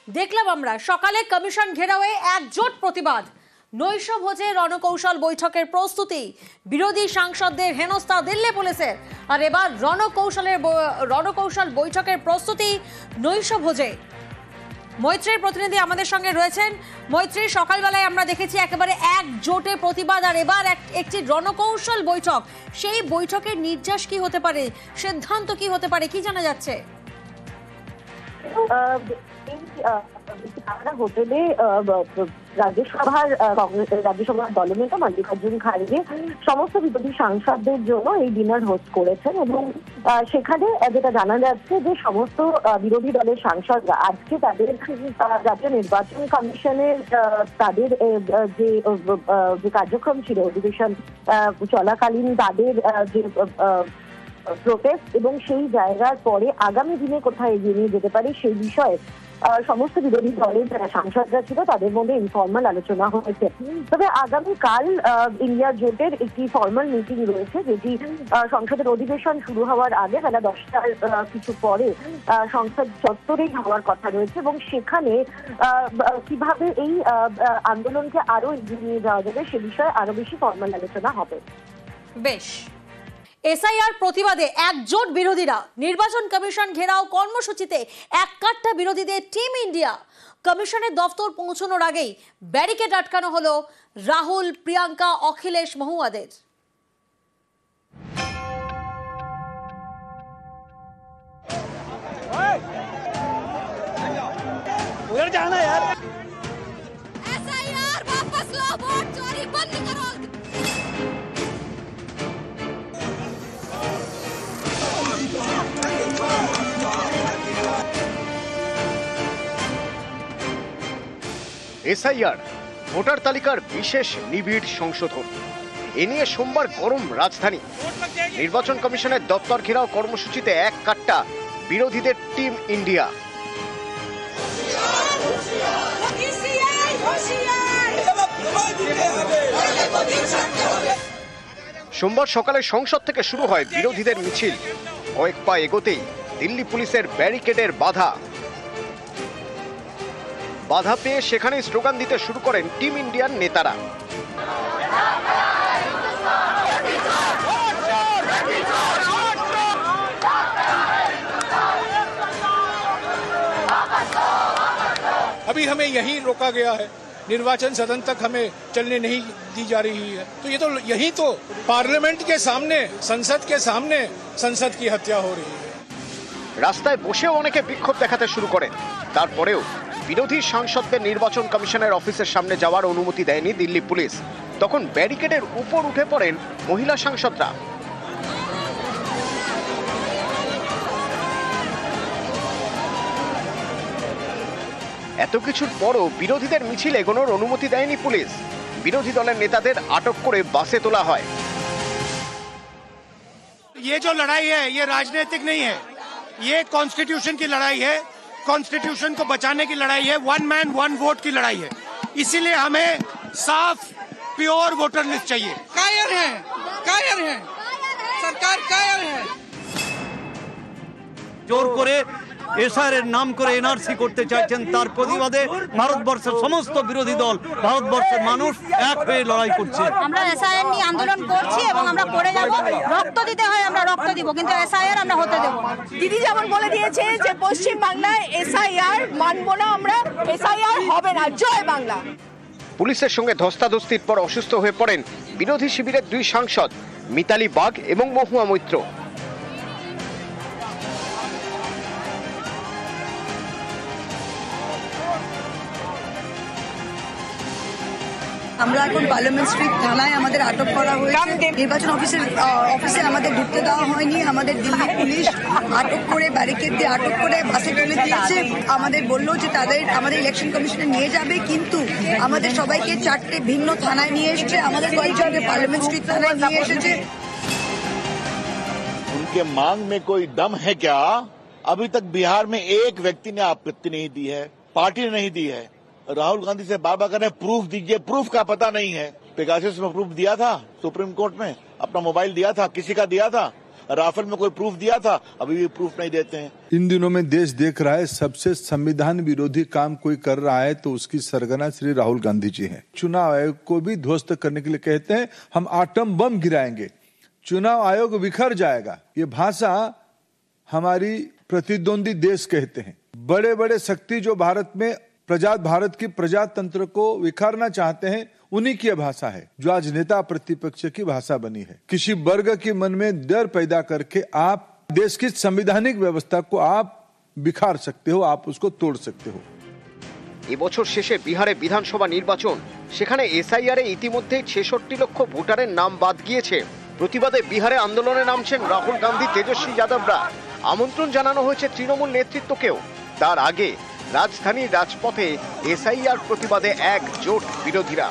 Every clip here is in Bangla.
দেখলাম আমরা সকালে কমিশন ঘেরাওয়ে একজোট প্রতিবাদ, নৈশভোজে রণকৌশল বৈঠকের প্রস্তুতি, বিরোধী সাংসদদের হেনস্থা দিল্লি পুলিশের। আর এবার রণকৌশল বৈঠকের প্রস্তুতি নৈশভোজে। মৈত্রীর প্রতিনিধি আমাদের সঙ্গে রয়েছেন। মৈত্রী, সকালবেলায় আমরা দেখেছি একেবারে একজোটে প্রতিবাদ, আর এবার একটি রণকৌশল বৈঠক। সেই বৈঠকের নির্যাস কি হতে পারে, সিদ্ধান্ত কি হতে পারে, কি জানা যাচ্ছে? হোটেলে রাজ্যসভার দলনেতা মল্লিকার্জুন খাড়গে সমস্ত বিরোধী সাংসদদের জন্য এই ডিনার হোস্ট করেছেন এবং সেখানে যেটা জানা যাচ্ছে যে সমস্ত বিরোধী দলের সাংসদরা আজকে তাদের জাতীয় নির্বাচন কমিশনের তাদের যে কার্যক্রম ছিল অধিবেশন চলাকালীন তাদের যে প্রোটেস্ট এবং সেই জায়গার পরে আগামী দিনে কোথায় এগিয়ে নিয়ে যেতে পারে সেই বিষয়ে সমস্ত বিরোধী দলের যারা সাংসদরা ছিল তাদের মধ্যে ইনফর্মাল আলোচনা হয়েছে। তবে আগামীকাল ইন্ডিয়া জোটের একটি ফর্মাল মিটিং রয়েছে, যেটি সংসদের অধিবেশন শুরু হওয়ার আগে বেলা 10টার কিছু পরে সংসদ চত্বরেই হওয়ার কথা রয়েছে এবং সেখানে কিভাবে এই আন্দোলনকে আরো এগিয়ে নিয়ে যাওয়া যাবে সে বিষয়ে আরো বেশি ফর্মাল আলোচনা হবে। বেশ, এসআইআর প্রতিবাদে একজোট বিরোধীরা, নির্বাচন কমিশন ঘেরাও কর্মসূচিতে এককাট্টা বিরোধীদের টিম ইন্ডিয়া। কমিশনের দফতর পৌঁছানোর আগেই ব্যারিকেড আটকানো হলো রাহুল, প্রিয়াঙ্কা, অখিলেশ মহুয়াদের। एसआईआर वापस लो, वोट चोरी बंद करो। এসআইআর ভোটার তালিকার বিশেষ নিবিড় সংশোধন, এ নিয়ে সোমবার গরম রাজধানী। নির্বাচন কমিশনের দপ্তর ঘেরাও কর্মসূচিতে এক কাট্টা বিরোধীদের টিম ইন্ডিয়া। সোমবার সকালে সংসদ থেকে শুরু হয় বিরোধীদের মিছিল। কয়েক পা এগোতেই দিল্লি পুলিশের ব্যারিকেডের বাধা পেয়ে সেখানে স্লোগান দিতে শুরু করেন টিম ইন্ডিয়ার নেতারা। अभी हमें यहीं रोका गया है, निर्वाचन सदन तक हमें चलने नहीं दी जा रही है। तो ये तो यहीं तो पार्लियामेंट के सामने, संसद के सामने संसद की हत्या हो रही है। রাস্তায় বসেও অনেকে বিক্ষোভ দেখাতে শুরু করেন। তারপরেও বিরোধী সাংসদদের নির্বাচন কমিশনের অফিসের সামনে যাওয়ার অনুমতি দেয়নি দিল্লি পুলিশ। তখন ব্যারিকেডের উপর উঠে পড়েন মহিলা সাংসদরা। এত কিছুর পরও বিরোধীদের মিছিল এগোনোর অনুমতি দেয়নি পুলিশ। বিরোধী দলের নেতাদের আটক করে বাসে তোলা হয়। ये जो लड़ाई है ये राजनीतिक नहीं है, ये कॉन्स्टिट्यूशन की लड़ाई है, कॉन्स्टिट्यूशन को बचाने की लड़ाई है, वन मैन वन वोट की लड़ाई है। इसीलिए हमें साफ प्योर वोटर लिस्ट चाहिए। कायर है सरकार, कायर है। জোর করে এসআইআর নাম করে এনআরসি করতে চাইছেন, তার প্রতিবাদে ভারতবর্ষের সমস্ত বিরোধী দল, ভারতবর্ষের মানুষ এক হয়ে লড়াই করছে। আমরা এসআইআর নিয়ে আন্দোলন করছি এবং আমরা করে যাব। রক্ত দিতে হয় আমরা রক্ত দিব, কিন্তু এসআইআর আমরা হতে দেব। দিদি যেমন বলে দিয়েছে যে পশ্চিম বাংলায় এসআইআর মানব না, আমরা এসআইআর হবে না। জয় বাংলা। পুলিশের সঙ্গে ধস্তাধস্তির পর অসুস্থ হয়ে পড়েন বিরোধী শিবিরের দুই সাংসদ মিতালি বাগ এবং মহুয়া মৈত্র। আমরা এখন পার্লামেন্ট স্ট্রিট থানায় আমাদের আটক করা হয়েছে। নির্বাচন অফিসে আমাদের ঢুকতে দেওয়া হয়নি। আমাদের দিল্লি পুলিশ আটক করে ব্যারিকেড দিয়ে আটক করে বাসে তুলে দিয়েছে। আমাদের বললো যে আমাদের ইলেকশন কমিশনে নিয়ে যাবে, কিন্তু আমাদের সবাইকে 4টে ভিন্ন থানায় নিয়ে এসেছে। আমাদের কয়েকজনকে পার্লামেন্ট স্ট্রিট থানায় নিয়ে এসেছে। उनके मांग में कोई दम है क्या? अभी तक बिहार में एक व्यक्ति ने आपत्ति नहीं दी है, पार्टी ने नहीं दी है। राहुल गांधी से बार बार कह रहे हैं प्रूफ दीजिए, प्रूफ का पता नहीं है। पेगासस में प्रूफ दिया था, सुप्रीम कोर्ट में अपना मोबाइल दिया था, किसी का दिया था? राफेल में कोई प्रूफ दिया था, अभी भी प्रूफ नहीं देते हैं। इन दिनों में देश देख रहा है सबसे संविधान विरोधी काम कोई कर रहा है तो उसकी सरगना श्री राहुल गांधी जी हैं। चुनाव आयोग को भी ध्वस्त करने के लिए कहते हैं हम आटम बम गिराएंगे, चुनाव आयोग बिखर जाएगा। ये भाषा हमारी प्रतिद्वंदी देश कहते हैं। बड़े बड़े शक्ति जो भारत की प्रजातंत्र को विखारना चाहते हैं, उन्हीं की भाषा है जो आज नेता प्रतिपक्ष की भाषा बनी है। किसी वर्ग के मन में डर पैदा करके आप देश की संवैधानिक व्यवस्था को आप बिखार सकते हो, आप उसको तोड़ सकते हो। এবছর শেষে বিহারে বিধানসভা নির্বাচন, সেখানে এসআইআর এ ইতিমধ্যে 66 লক্ষ ভোটারের নাম বাদ গিয়েছে। প্রতিবাদে বিহারে আন্দোলনে নামছেন রাহুল গান্ধী, তেজস্বী যাদবরা। আমন্ত্রণ জানানো হয়েছে তৃণমূল নেতৃত্বকেও। তার আগে রাজধানীর রাজপথে এসআইআর প্রতিবাদে একজোট বিরোধীরা।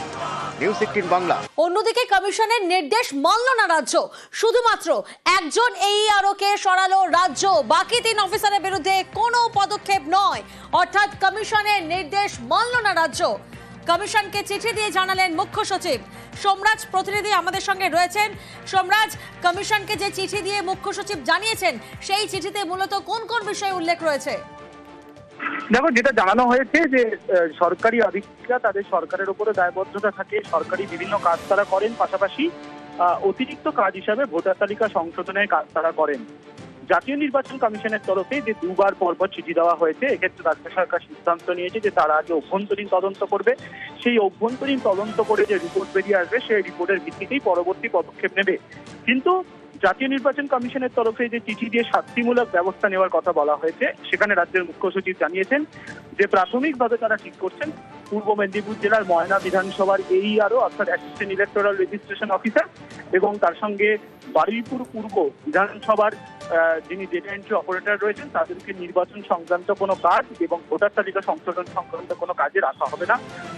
নিউজ 18 বাংলা। অন্যদিকে কমিশনের নির্দেশ মানল না রাজ্য, শুধুমাত্র একজন এইআরওকে সরালো রাজ্য, বাকি 3 অফিসারের বিরুদ্ধে কোনো পদক্ষেপ নয়। অর্থাৎ কমিশনের নির্দেশ মানল না রাজ্য। কমিশনকে চিঠি দিয়ে জানালেন মুখ্য সচিব সোমরাজ। প্রতিনিধি আমাদের সঙ্গে রয়েছেন। সোমরাজ, কমিশনকে যে চিঠি দিয়ে মুখ্য সচিব জানিয়েছেন, সেই চিঠিতে মূলত কোন কোন বিষয় উল্লেখ রয়েছে? দেখো, যেটা জানানো হয়েছে যে সরকারি আধিকারিকরা তাদের সরকারের উপরে দায়বদ্ধতা থাকে, সরকারি বিভিন্ন কাজ তারা করেন, পাশাপাশি অতিরিক্ত কাজ হিসাবে ভোটার তালিকা সংশোধনের কাজ তারা করেন। জাতীয় নির্বাচন কমিশনের তরফে যে 2 বার পরপর চিঠি দেওয়া হয়েছে, এক্ষেত্রে রাজ্য সরকার সিদ্ধান্ত নিয়েছে যে তারা আগে অভ্যন্তরীণ তদন্ত করবে। সেই অভ্যন্তরীণ তদন্ত করে যে রিপোর্ট বেরিয়ে আসবে, সেই রিপোর্টের ভিত্তিতেই পরবর্তী পদক্ষেপ নেবে। কিন্তু জাতীয় নির্বাচন কমিশনের তরফে যে চিঠি দিয়ে শাস্তিমূলক ব্যবস্থা নেওয়ার কথা বলা হয়েছে, সেখানে রাজ্যের মুখ্য সচিব জানিয়েছেন যে প্রাথমিকভাবে তারা ঠিক করছেন পূর্ব মেদিনীপুর জেলার ময়না বিধানসভার এইআরও অর্থাৎ অ্যাসিস্ট্যান্ট ইলেকটোরাল রেজিস্ট্রেশন অফিসার এবং তার সঙ্গে বারুইপুর পূর্ব বিধানসভার যিনি ডেটা এন্ট্রি অপারেটর রয়েছেন, তাদেরকে নির্বাচন সংক্রান্ত কোনো কাজ এবং ভোটার তালিকা সংশোধন সংক্রান্ত কোনো কাজে রাখা হবে না,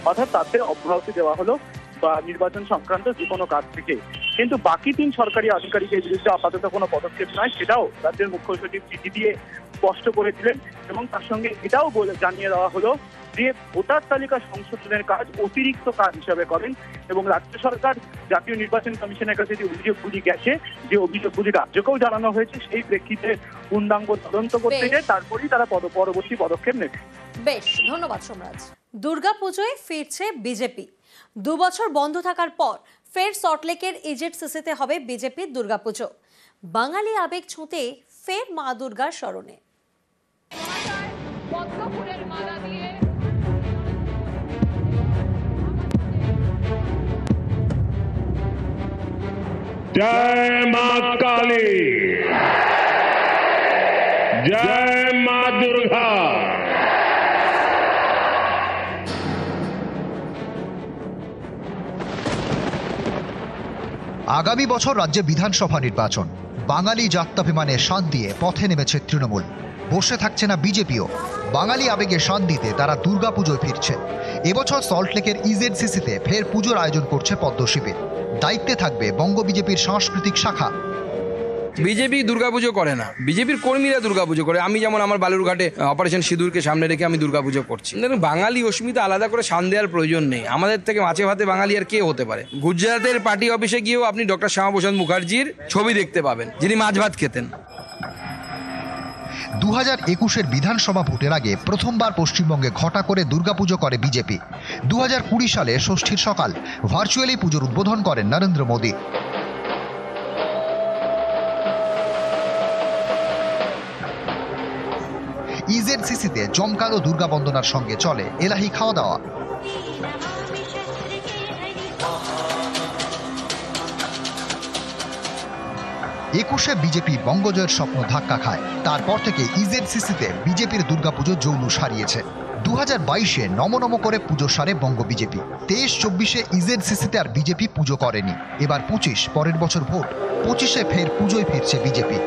অর্থাৎ তাদের অব্যাহতি দেওয়া হলো বা নির্বাচন সংক্রান্ত যে কোনো কাজ থেকে। কিন্তু বাকি 3 সরকারি আধিকারিকের বিরুদ্ধে আপাতত কোনো পদক্ষেপ নয়, সেটাও রাজ্যের মুখ্য সচিব চিঠি দিয়ে স্পষ্ট করেছিলেন। এবং তার সঙ্গে এটাও জানিয়ে দেওয়া হলো যে ভোটার তালিকা সংশোধনের কাজ অতিরিক্ত কাজ হিসাবে করেন এবং রাজ্য সরকার জাতীয় নির্বাচন কমিশনের কাছে যে অভিযোগগুলি গেছে, যে অভিযোগগুলি রাজ্যকেও জানানো হয়েছে, সেই প্রেক্ষিতে পূর্ণাঙ্গ তদন্ত করতে যায়, তারপরেই তারা পরবর্তী পদক্ষেপ নেবে। বেশ, ধন্যবাদ সোমরাজ। দুর্গাপুজোয় ফিরছে বিজেপি। 2 বছর বন্ধ থাকার পর ফের সল্টলেকের ইজেডসিসিতে হবে বিজেপির দুর্গাপুজো। বাঙালি আবেগ ছুঁতে ফের মা দুর্গার স্মরণে। जय मां काली, जय मां दुर्गा। আগামী বছর রাজ্যে বিধানসভা নির্বাচন। বাঙালি জাত্যাভিমানে শান দিয়ে পথে নেমেছে তৃণমূল। বসে থাকছে না বিজেপিও। বাঙালি আবেগে শান দিতে তারা দুর্গাপুজোয় ফিরছে। এবছর সল্টলেকের ইজেডসিসিতে ফের পুজোর আয়োজন করছে পদ্ম শিবির। দায়িত্বে থাকবে বঙ্গ বিজেপির সাংস্কৃতিক শাখা। বিজেপি দুর্গাপুজো করে না, বিজেপির কর্মীরা দুর্গাপুজো করে। আমি যেমন আমার বালুরঘাটে অপারেশন সিঁদুরকে সামনে রেখে আমি দুর্গাপুজো করছি। বাঙালি অস্মিতা আলাদা করে শান দেওয়ার প্রয়োজন নেই। আমাদের থেকে মাছে ভাতে বাঙালি আর কে হতে পারে? গুজরাটের পার্টি অফিসে গিয়েও আপনি ডক্টর শ্যামাপ্রসাদ মুখার্জির ছবি দেখতে পাবেন, যিনি মাছ ভাত খেতেন। 2021-এর বিধানসভা ভোটের আগে প্রথমবার পশ্চিমবঙ্গে ঘটা করে দুর্গাপুজো করে বিজেপি। 2020 সালে ষষ্ঠীর সকাল ভার্চুয়ালি পুজোর উদ্বোধন করেন নরেন্দ্র মোদী। ইজেডসিসিতে জমকালো দুর্গা বন্দনার সঙ্গে চলে এলাহি খাওয়া দাওয়া। একুশে বিজেপি বঙ্গজয়ের স্বপ্ন ধাক্কা খায়। তারপর থেকে ইজেডসিসিতে বিজেপির দুর্গাপুজো জৌলুস হারিয়েছে। 2022-এ নম করে পুজো সারে বঙ্গ বিজেপি। 23-24-এ ইজেডসিসিতে আর বিজেপি পুজো করেনি। এবার 25, পরের বছর ভোট। 25-এ ফের পুজোয় ফিরছে বিজেপি।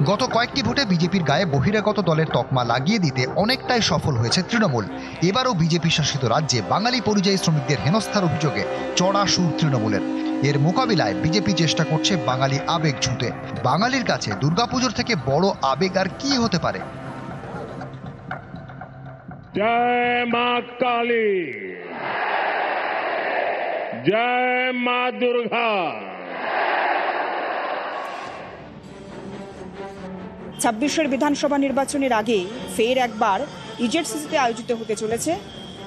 গত কয়েকটি ভোটে বিজেপির গায়ে বহিরাগত দলের তকমা লাগিয়ে দিতে অনেকটাই সফল হয়েছে তৃণমূল। এবারও বিজেপি শাসিত রাজ্যে বাঙালি পরিযায়ী শ্রমিকদের হেনস্থার অভিযোগে চড়া সুর তৃণমূলের। এর মোকাবিলায় বিজেপি চেষ্টা করছে বাঙালি আবেগ ছুঁতে। বাঙালির কাছে দুর্গাপুজোর থেকে বড় আবেগ আর কি হতে পারে? जय मां काली। जय मां दुर्गा। 26 বিধানসভা নির্বাচনের আগে ফের একবার ইজেডসিসিতে আয়োজিত হতে চলেছে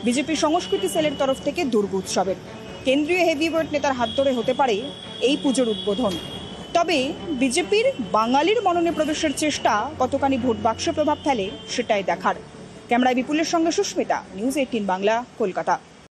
বিজেপি সংস্কৃতি সেলের তরফ থেকে দুর্গ উৎসবের। কেন্দ্রীয় হেভিওয়েট নেতার হাত ধরে হতে পারে এই পুজোর উদ্বোধন। তবে বিজেপির বাঙালির মননে প্রবেশের চেষ্টা কতখানি ভোট বাক্সে প্রভাব ফেলে সেটাই দেখার। ক্যামেরায় বিপুলের সঙ্গে সুস্মিতা, নিউজ 18 বাংলা, কলকাতা।